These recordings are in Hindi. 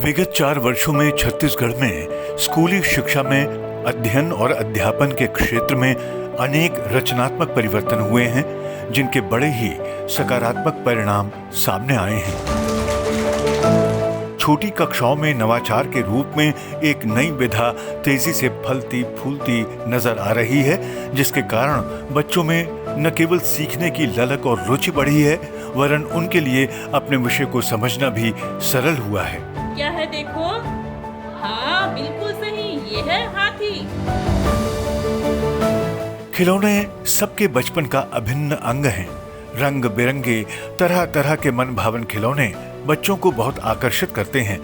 विगत 4 वर्षों में छत्तीसगढ़ में स्कूली शिक्षा में अध्ययन और अध्यापन के क्षेत्र में अनेक रचनात्मक परिवर्तन हुए हैं, जिनके बड़े ही सकारात्मक परिणाम सामने आए हैं। छोटी कक्षाओं में नवाचार के रूप में एक नई विधा तेजी से फलती फूलती नजर आ रही है, जिसके कारण बच्चों में न केवल सीखने की ललक और रुचि बढ़ी है, वरन उनके लिए अपने विषय को समझना भी सरल हुआ है। क्या है देखो? हाँ, बिल्कुल सही, ये है हाथी। खिलौने सबके बचपन का अभिन्न अंग हैं। रंग बिरंगे तरह तरह के मन भावन खिलौने बच्चों को बहुत आकर्षित करते हैं।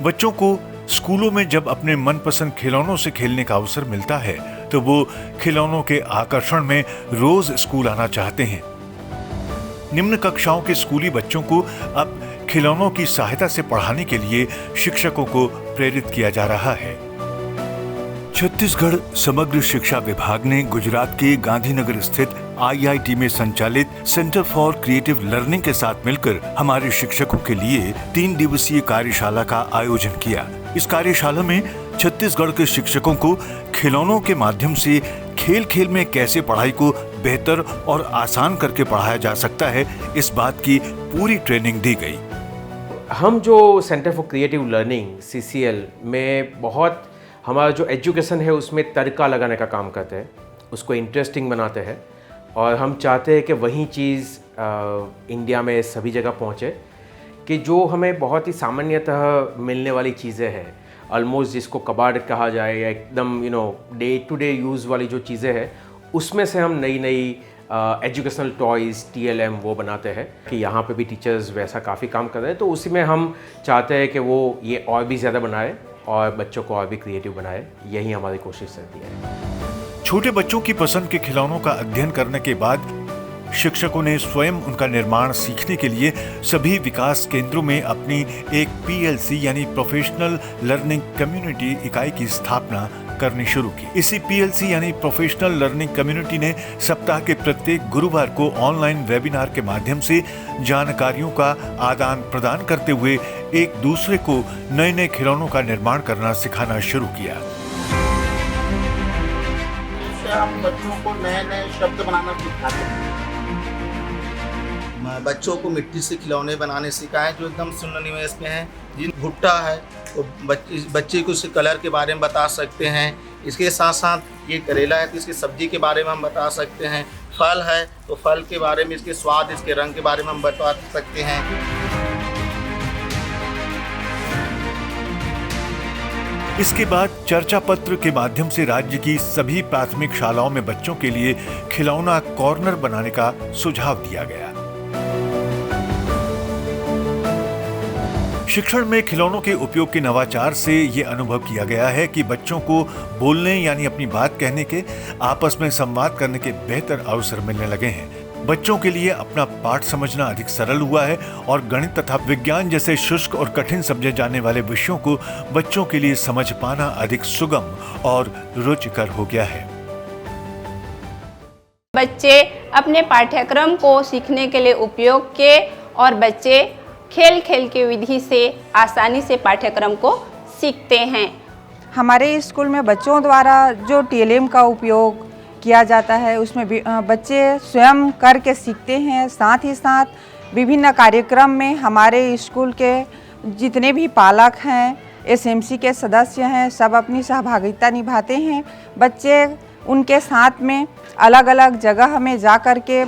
बच्चों को स्कूलों में जब अपने मनपसंद खिलौनों से खेलने का अवसर मिलता है, तो वो खिलौनों के आकर्षण में रोज स्कूल आना चाहते हैं। निम्न कक्षाओं के स्कूली बच्चों को अब खिलौनों की सहायता से पढ़ाने के लिए शिक्षकों को प्रेरित किया जा रहा है। छत्तीसगढ़ समग्र शिक्षा विभाग ने गुजरात के गांधीनगर स्थित IIT में संचालित सेंटर फॉर क्रिएटिव लर्निंग के साथ मिलकर हमारे शिक्षकों के लिए 3 दिवसीय कार्यशाला का आयोजन किया। इस कार्यशाला में छत्तीसगढ़ के शिक्षकों को खिलौनों के माध्यम से खेल खेल में कैसे पढ़ाई को बेहतर और आसान करके पढ़ाया जा सकता है, इस बात की पूरी ट्रेनिंग दी गई। हम जो centre for creative learning CCL में बहुत हमारा जो एजुकेशन है उसमें तड़का लगाने का काम करते हैं, उसको इंटरेस्टिंग बनाते हैं, और हम चाहते हैं कि वही चीज़ इंडिया में सभी जगह पहुँचे, कि जो हमें बहुत ही सामान्यतः मिलने वाली चीज़ें हैं, ऑलमोस्ट जिसको कबाड़ कहा जाए या एकदम डे टू डे यूज़ वाली जो चीज़ें हैं, उसमें से हम नई नई एजुकेशनल टॉयज़ TLM वो बनाते हैं। कि यहाँ पे भी टीचर्स वैसा काफ़ी काम कर रहे हैं, तो उसी में हम चाहते हैं कि वो ये और भी ज़्यादा बनाए और बच्चों को और भी क्रिएटिव बनाए। यही हमारी कोशिश रहती है। छोटे बच्चों की पसंद के खिलौनों का अध्ययन करने के बाद शिक्षकों ने स्वयं उनका निर्माण सीखने के लिए सभी विकास केंद्रों में अपनी एक PLC यानी प्रोफेशनल लर्निंग कम्युनिटी इकाई की स्थापना करनी शुरू की। इसी PLC यानी प्रोफेशनल लर्निंग कम्युनिटी ने सप्ताह के प्रत्येक गुरुवार को ऑनलाइन वेबिनार के माध्यम से जानकारियों का आदान प्रदान करते हुए एक दूसरे को नए नए खिलौनों का निर्माण करना सिखाना शुरू किया। हम बच्चों को नए नए शब्द बनाना सिखाते हैं। बच्चों को मिट्टी से खिलौने बनाने सिखाएं जो एकदम सुननिवेश में हैं। जिन भुट्टा है तो बच्चे को उसके कलर के बारे में बता सकते हैं। इसके साथ साथ ये करेला है तो इसकी सब्जी के बारे में हम बता सकते हैं। फल है तो फल के बारे में, इसके स्वाद, इसके रंग के बारे में हम बता सकते हैं। इसके बाद चर्चा पत्र के माध्यम से राज्य की सभी प्राथमिक शालाओं में बच्चों के लिए खिलौना कॉर्नर बनाने का सुझाव दिया गया। शिक्षण में खिलौनों के उपयोग के नवाचार से ये अनुभव किया गया है कि बच्चों को बोलने यानी अपनी बात कहने के, आपस में संवाद करने के बेहतर अवसर मिलने लगे हैं। बच्चों के लिए अपना पाठ समझना अधिक सरल हुआ है और गणित तथा विज्ञान जैसे शुष्क और कठिन समझे जाने वाले विषयों को बच्चों के लिए समझ पाना अधिक सुगम और रुचिकर हो गया है। बच्चे अपने पाठ्यक्रम को सीखने के लिए उपयोग के और बच्चे खेल खेल की विधि से आसानी से पाठ्यक्रम को सीखते हैं। हमारे स्कूल में बच्चों द्वारा जो TLM का उपयोग किया जाता है उसमें बच्चे स्वयं करके सीखते हैं। साथ ही साथ विभिन्न कार्यक्रम में हमारे स्कूल के जितने भी पालक हैं, SMC के सदस्य हैं, सब अपनी सहभागिता निभाते हैं। बच्चे उनके साथ में अलग अलग जगह में जा कर के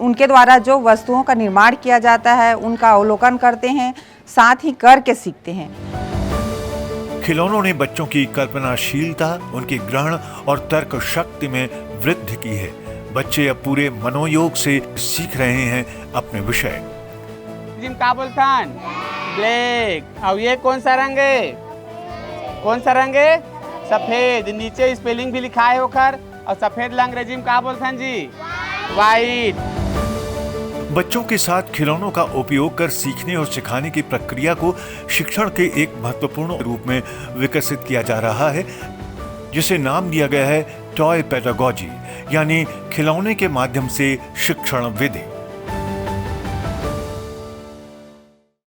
उनके द्वारा जो वस्तुओं का निर्माण किया जाता है उनका अवलोकन करते हैं, साथ ही करके सीखते हैं। खिलौनों ने बच्चों की कल्पनाशीलता, उनके ग्रहण और तर्क शक्ति में वृद्धि की है। बच्चे अब पूरे मनोयोग से सीख रहे हैं अपने विषय। जिम का बोलथान ब्लैक, और ये कौन सा रंग है? कौन सा रंग है? सफेद। नीचे स्पेलिंग भी लिखा है ओकर, और सफेद रंग रेजिम का बोलथान जी? वाइट। बच्चों के साथ खिलौनों का उपयोग कर सीखने और सिखाने की प्रक्रिया को शिक्षण के एक महत्वपूर्ण रूप में विकसित किया जा रहा है, जिसे नाम दिया गया है टॉय पेडागोजी, यानी खिलौने के माध्यम से शिक्षण विधि।